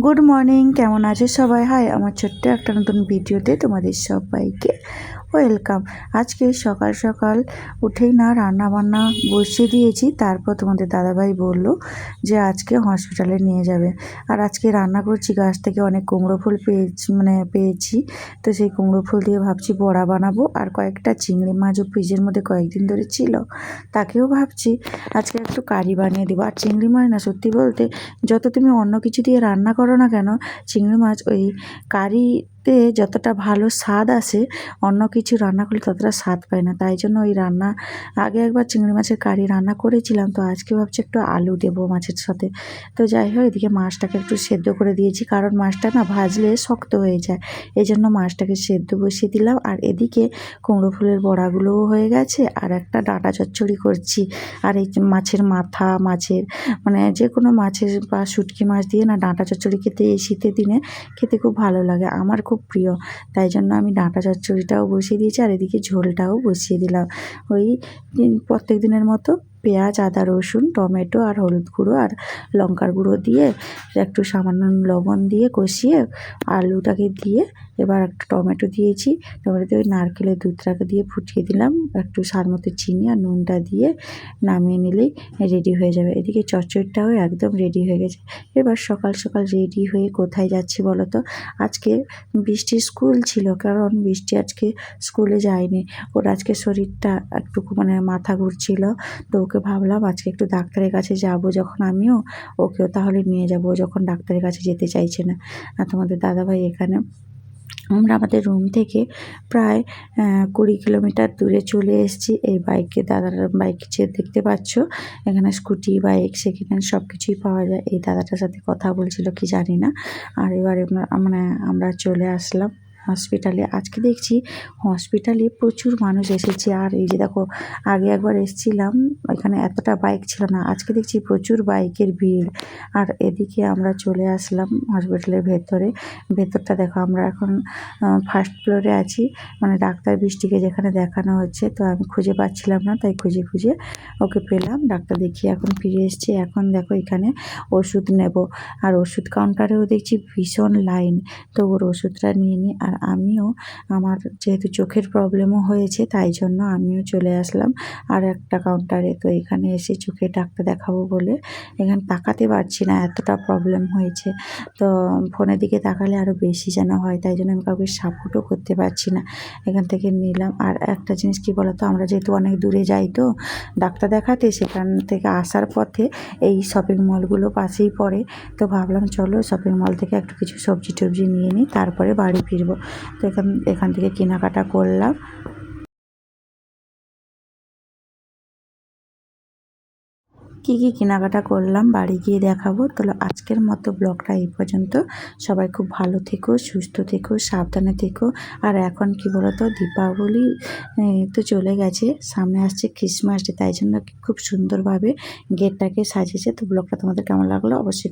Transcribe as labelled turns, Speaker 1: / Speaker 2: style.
Speaker 1: Good morning, কেমন আছে সবাই? হাই, আমার ছোট্ট একটা নতুন ভিডিওতে তোমাদের সবাইকে ওয়েলকাম। আজকে সকাল সকাল উঠেই না রান্না বান্না বসিয়ে দিয়েছি। তারপর তোমাদের দাদাভাই বলল যে আজকে হসপিটালে নিয়ে যাবে। আর আজকে রান্না করছি, গাছ থেকে অনেক কুমড়ো ফুল পেয়েছি। তো সেই কুমড়ো ফুল দিয়ে ভাবছি বড়া বানাবো। আর কয়েকটা চিংড়ি মাছও ফ্রিজের মধ্যে কয়েকদিন ধরে ছিল, তাকেও ভাবছি আজকে একটু কারি বানিয়ে দেবো। আর চিংড়ি মাছ না, সত্যি বলতে যত তুমি অন্য কিছু দিয়ে রান্না করো না কেন, চিংড়ি মাছ ওই কারিতে যতটা ভালো স্বাদ আসে, অন্য কিছু রান্না করলে ততটা স্বাদ পায় না। তাই জন্য ওই রান্না আগে একবার চিংড়ি মাছের কারি রান্না করেছিলাম, তো আজকে ভাবছি একটু আলু দেবো মাছের সাথে। তো যাই হোক, এদিকে মাছটাকে একটু সেদ্ধ করে দিয়েছি, কারণ মাছটা না ভাজলে শক্ত হয়ে যায়। এই জন্য মাছটাকে সেদ্ধ বসিয়ে দিলাম। আর এদিকে কুমড়ো ফুলের বড়াগুলোও হয়ে গেছে, আর একটা ডাঁটা চচ্চড়ি করছি। আর এই মাছের মাথা, মাছের মানে যে কোনো মাছের বা শুটকি মাছ দিয়ে না ডাঁটা চচ্চড়ি খেতে এই শীতের দিনে খেতে খুব ভালো লাগে, আমার খুব প্রিয়। তাই জন্য আমি ডাঁটা চচ্চড়িটাও বসিয়ে দিয়েছি, আর এদিকে ঝোলটাও বসিয়ে দিলাম। ওই প্রত্যেক দিনের মতো পেঁয়াজ, আদা, রসুন, টমেটো আর হলুদ গুঁড়ো আর লঙ্কার গুঁড়ো দিয়ে একটু সামান্য লবণ দিয়ে কষিয়ে আলুটাকে দিয়ে এবার একটা টমেটো দিয়েছি। টমেটোতে ওই নারকেলের দুধটাকে দিয়ে ফুটিয়ে দিলাম, একটু স্বাদ মতো চিনি আর নুনটা দিয়ে নামিয়ে নিলেই রেডি হয়ে যাবে। এদিকে চচ্চড়িটাও একদম রেডি হয়ে গেছে। এবার সকাল সকাল রেডি হয়ে কোথায় যাচ্ছি বলো তো? আজকে বৃষ্টির স্কুল ছিল, কারণ বৃষ্টি আজকে স্কুলে যায়নি। ওর আজকে শরীরটা একটু মানে মাথা ঘুরছিল, তো ওকে ভাবলাম আজকে একটু ডাক্তারের কাছে যাব, যখন আমিও ওকেও তাহলে নিয়ে যাব, যখন ডাক্তারের কাছে যেতে চাইছে না। আর তোমাদের দাদাভাই এখানে আমরা আমাদের রুম থেকে প্রায় 20 কিলোমিটার দূরে চলে এসেছি। এই বাইকে দাদার বাইক যে দেখতে পাচ্ছ, এখানে স্কুটি, বাইক, সেকেন্ড হ্যান্ড সব কিছুই পাওয়া যায়। এই দাদাটার সাথে কথা বলছিল কি জানি না। আর এবারে মানে আমরা চলে আসলাম হসপিটালে। আজকে দেখছি হসপিটালে প্রচুর মানুষ এসেছে। আর এই যে দেখো, আগে একবার এসেছিলাম, এখানে এতটা বাইক ছিল না, আজকে দেখছি প্রচুর বাইকের ভিড়। আর এদিকে আমরা চলে আসলাম হসপিটালের ভেতরটা দেখো। আমরা এখন ফার্স্ট ফ্লোরে আছি, মানে ডাক্তার বৃষ্টিকে যেখানে দেখানো হচ্ছে। তো আমি খুঁজে পাচ্ছিলাম না, তাই খুঁজে খুঁজে ওকে পেলাম। ডাক্তার দেখিয়ে এখন ফিরে এসেছি। এখন দেখো এখানে ওষুধ নেব, আর ওষুধ কাউন্টারেও দেখছি ভীষণ লাইন। তো ওর ওষুধটা নিয়ে নিই। আর আমিও, আমার যেহেতু চোখের প্রবলেমও হয়েছে, তাই জন্য আমিও চলে আসলাম আর একটা কাউন্টারে। তো এখানে এসে চোখের ডাক্তার দেখাবো বলে এখানে তাকাতে পারছি না, এতটা প্রবলেম হয়েছে। তো ফোনের দিকে তাকালে আরও বেশি যেন হয়, তাই জন্য আমি কাউকে সাপোর্টও করতে পারছি না। এখান থেকে নিলাম। আর একটা জিনিস কি বলতো, আমরা যেহেতু অনেক দূরে যাই তো ডাক্তার দেখাতে, সেখান থেকে আসার পথে এই শপিং মলগুলো পাশেই পড়ে। তো ভাবলাম চলো শপিং মল থেকে একটু কিছু সবজি টবজি নিয়ে নিই, তারপরে বাড়ি ফিরবো। তো এখান থেকে কেনাকাটা করলাম। কী কী কেনাকাটা করলাম বাড়ি গিয়ে দেখাবো। তো আজকের মতো ব্লগটা এই পর্যন্ত। সবাই খুব ভালো থেকো, সুস্থ থেকো, সাবধানে থেকো। আর এখন কি বলতো, দীপাবলি তো চলে গেছে, সামনে আসছে ক্রিসমাস ডে, তাই জন্য খুব সুন্দরভাবে গেটটাকে সাজিয়েছে। তো ব্লগটা তোমাদের কেমন লাগলো অবশ্যই